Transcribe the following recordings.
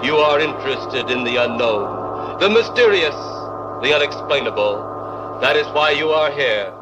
You are interested in the unknown, the mysterious, the unexplainable. That is why you are here.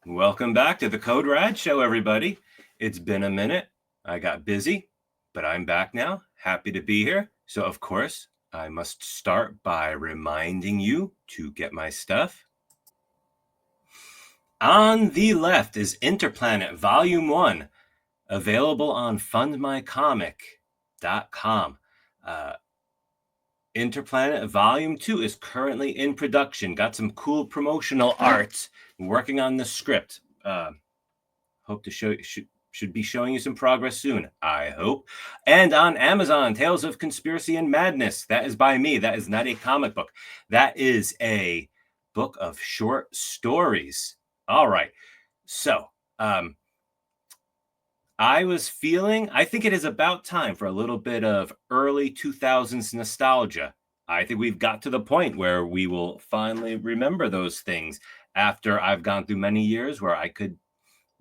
Welcome back to the Code RAD Show, everybody. It's been a minute. I got busy, but I'm back now. Happy to be here. So, of course, I must start by reminding you to get my stuff. On the left is Interplanet Volume 1, available on fundmycomic.com. Interplanet Volume 2 is currently in production. Got some cool promotional art. Working on the script. Hope to should be showing you some progress soon, I hope. And on Amazon, Tales of Conspiracy and Madness. That is by me. That is not a comic book. That is a book of short stories. All right. So, I think it is about time for a little bit of early 2000s nostalgia. I think we've got to the point where we will finally remember those things after I've gone through many years where I could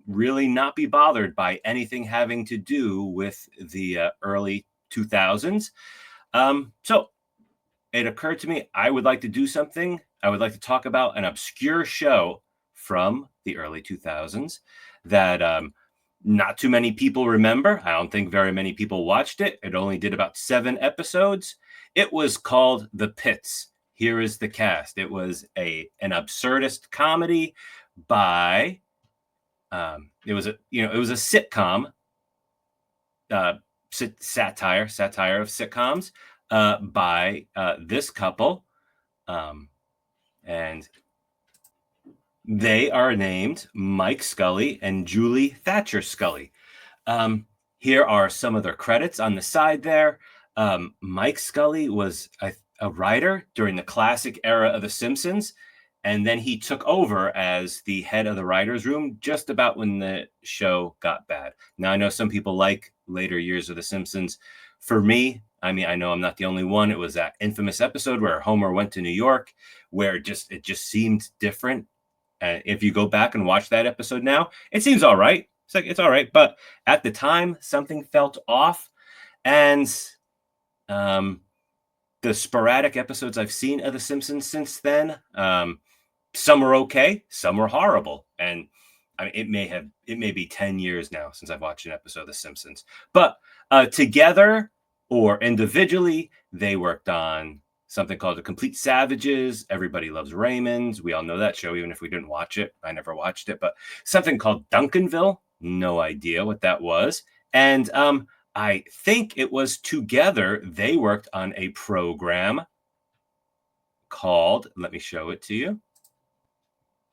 really not be bothered by anything having to do with the early 2000s. So it occurred to me, I would like to do something. I would like to talk about an obscure show from the early 2000s that not too many people remember. I don't think very many people watched it. It only did about 7 episodes. It was called The Pits. Here is the cast. It was an absurdist comedy by it was a sitcom, satire of sitcoms by this couple, and they are named Mike Scully and Julie Thatcher Scully. Here are some of their credits on the side there. Mike Scully was a writer during the classic era of The Simpsons, and then he took over as the head of the writer's room just about when the show got bad. Now, I know some people like later years of The Simpsons. For me, I mean, I know I'm not the only one. It was that infamous episode where Homer went to New York, where it just seemed different. If you go back and watch that episode now, it seems all right. It's all right. But at the time, something felt off. And the sporadic episodes I've seen of The Simpsons since then, some are okay, some are horrible. And I mean, it may be 10 years now since I've watched an episode of The Simpsons. But together or individually, they worked on something called The Complete Savages. Everybody Loves Raymond. We all know that show, even if we didn't watch it. I never watched it. But something called Duncanville. No idea what that was. And I think it was together they worked on a program called, let me show it to you.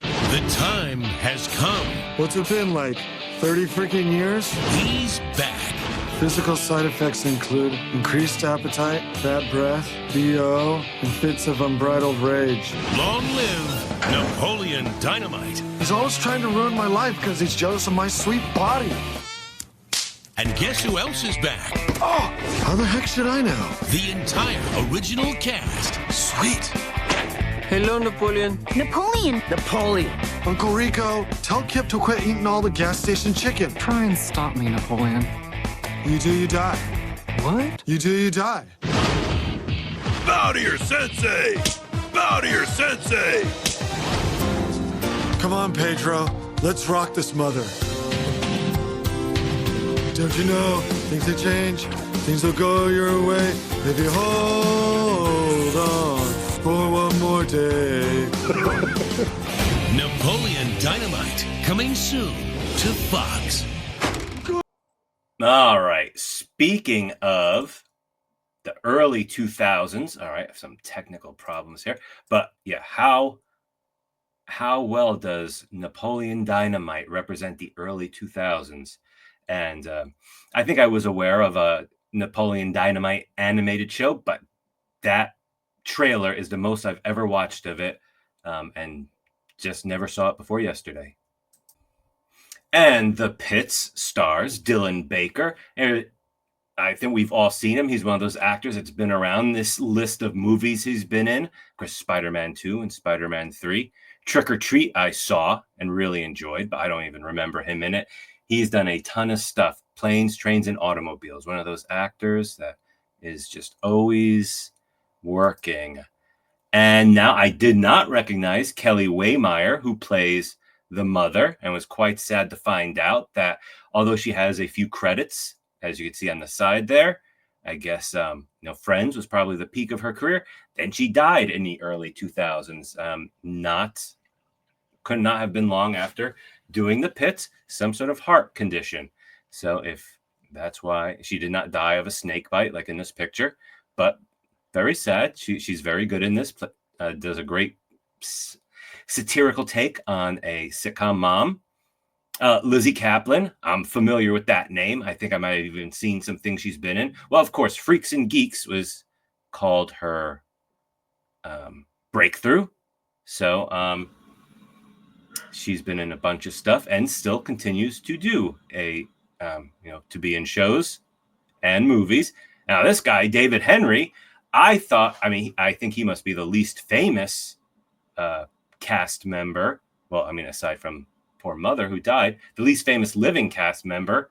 The time has come. What's it been, like 30 freaking years? He's back. Physical side effects include increased appetite, bad breath, BO, and fits of unbridled rage. Long live Napoleon Dynamite. He's always trying to ruin my life because he's jealous of my sweet body. And guess who else is back? Oh, how the heck should I know? The entire original cast. Sweet. Hello, Napoleon. Napoleon. Uncle Rico, tell Kip to quit eating all the gas station chicken. Try and stop me, Napoleon. You do, you die. What? You do, you die. Bow to your sensei! Bow to your sensei! Come on, Pedro. Let's rock this mother. Don't you know, things will change, things will go your way if you hold on for one more day. Napoleon Dynamite, coming soon to Fox. All right. Speaking of the early 2000s, all right, some technical problems here, but yeah, how well does Napoleon Dynamite represent the early 2000s? And I think I was aware of a Napoleon Dynamite animated show, but that trailer is the most I've ever watched of it, and just never saw it before yesterday. And The Pits stars Dylan Baker. I think we've all seen him. He's one of those actors that's been around this list of movies he's been in. Of course, Spider-Man 2 and Spider-Man 3. Trick or Treat I saw and really enjoyed, but I don't even remember him in it. He's done a ton of stuff. Planes, Trains, and Automobiles. One of those actors that is just always working. And now I did not recognize Kelly Waymeyer, who plays the mother, and was quite sad to find out that although she has a few credits, as you can see on the side there, I guess, Friends was probably the peak of her career. Then she died in the early 2000s. Could not have been long after doing The Pits, some sort of heart condition. So if that's why she did not die of a snake bite like in this picture, but very sad. She's very good in this. Does a great satirical take on a sitcom mom. Lizzie Kaplan, I'm familiar with that name. I think I might have even seen some things she's been in. Well, of course, Freaks and Geeks was called her breakthrough. So she's been in a bunch of stuff and still continues to do to be in shows and movies. Now, this guy, David Henry, I think he must be the least famous cast member. Well, aside from poor mother who died, the least famous living cast member.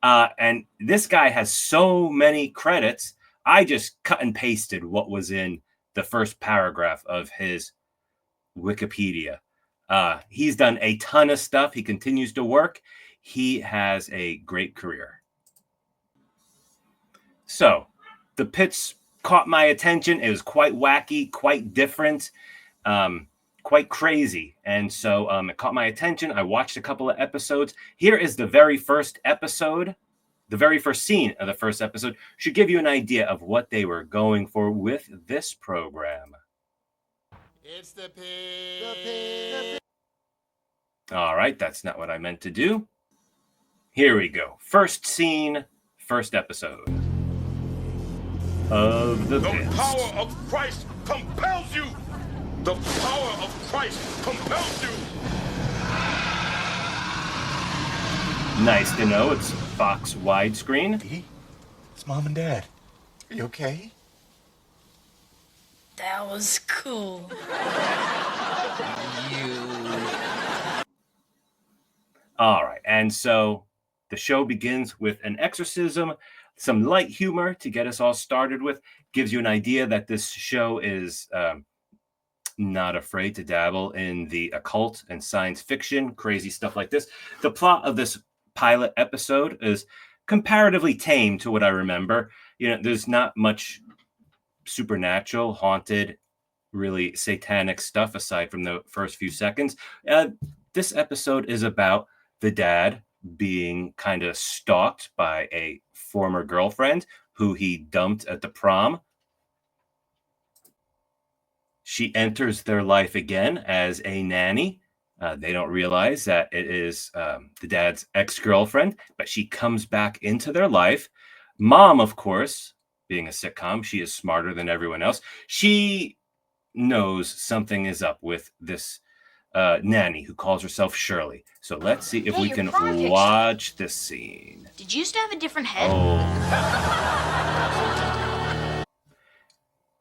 And this guy has so many credits. I just cut and pasted what was in the first paragraph of his Wikipedia. He's done a ton of stuff. He continues to work. He has a great career. So, The Pits caught my attention. It was quite wacky, quite different. Quite crazy. And so it caught my attention. I watched a couple of episodes. Here is the very first episode. The very first scene of the first episode should give you an idea of what they were going for with this program. It's the pig. All right, that's not what I meant to do. Here we go. First scene, first episode of The Pits. The power of Christ compels you. The power of Christ compels you. Nice to know it's Fox widescreen. Dee, it's Mom and Dad. Are you okay? That was cool. All right, and so the show begins with an exorcism, some light humor to get us all started with, gives you an idea that this show is not afraid to dabble in the occult and science fiction, crazy stuff like this. The plot of this pilot episode is comparatively tame to what I remember. There's not much supernatural, haunted, really satanic stuff aside from the first few seconds. This episode is about the dad being kind of stalked by a former girlfriend who he dumped at the prom. She enters their life again as a nanny. They don't realize that it is the dad's ex-girlfriend, but she comes back into their life. Mom, of course, being a sitcom, she is smarter than everyone else. She knows something is up with this nanny who calls herself Shirley. So let's see if we can watch this scene. Did you used to have a different head?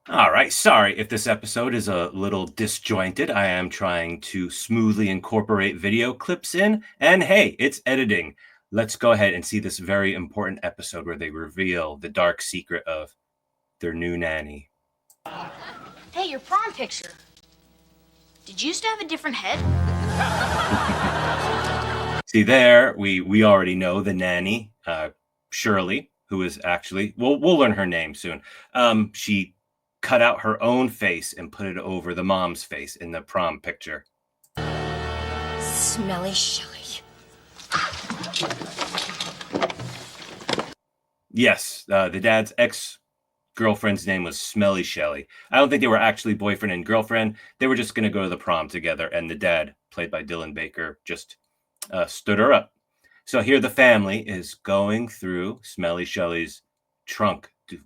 All right, sorry if this episode is a little disjointed. I am trying to smoothly incorporate video clips in, and hey, it's editing. Let's go ahead and see this very important episode where they reveal the dark secret of their new nanny. Hey, your prom picture. Did you used to have a different head? See there, we already know the nanny, Shirley, who is actually, we'll learn her name soon. She cut out her own face and put it over the mom's face in the prom picture. Smelly Shelley. Yes, the dad's ex-girlfriend's name was Smelly Shelley. I don't think they were actually boyfriend and girlfriend. They were just going to go to the prom together, and the dad, played by Dylan Baker, just stood her up. So here the family is going through Smelly Shelley's trunk to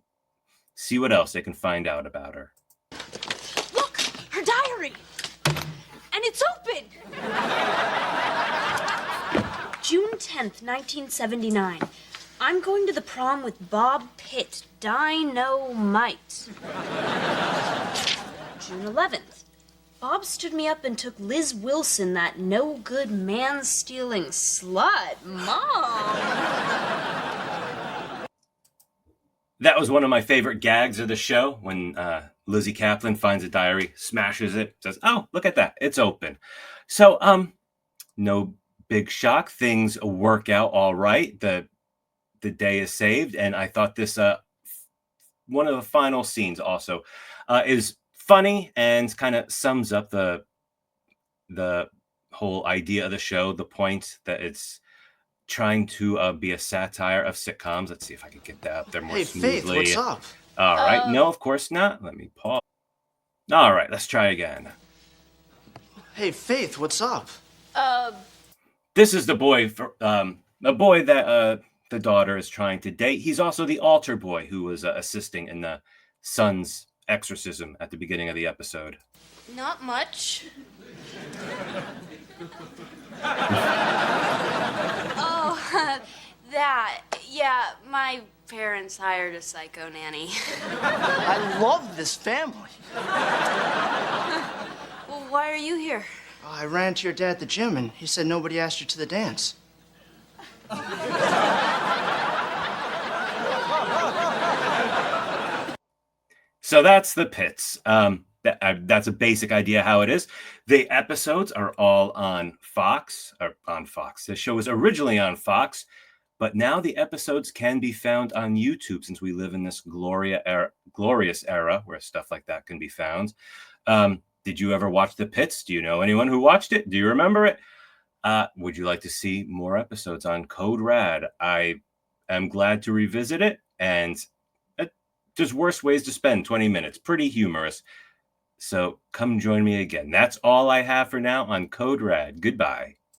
see what else they can find out about her. Look, her diary. And it's open. June 10th, 1979. I'm going to the prom with Bob Pitt, Dynamite. June 11th. Bob stood me up and took Liz Wilson, that no-good man-stealing slut. Mom! That was one of my favorite gags of the show when Lizzie Kaplan finds a diary, smashes it, says, "Oh, look at that. It's open." So, no big shock. Things work out all right. The day is saved. And I thought this, one of the final scenes also is funny and kind of sums up the whole idea of the show, the point that it's trying to be a satire of sitcoms. Let's see if I can get that up there more smoothly. Faith, what's up? All right. No, of course not. Let me pause. All right, let's try again. Hey, Faith, what's up? This is the boy that the daughter is trying to date. He's also the altar boy who was assisting in the son's exorcism at the beginning of the episode. Not much. That. Yeah, my parents hired a psycho nanny. I love this family. Well, why are you here? I ran to your dad at the gym, and he said nobody asked you to the dance. So that's the Pits. That's a basic idea how it is. The episodes are all on Fox. The show was originally on Fox, but now the episodes can be found on YouTube since we live in this glorious era where stuff like that can be found. Did you ever watch The Pits? Do you know anyone who watched it? Do you remember it? Would you like to see more episodes on Code RAD? I am glad to revisit it, and there's worse ways to spend 20 minutes. Pretty humorous. So come join me again. That's all I have for now on Code RAD. Goodbye.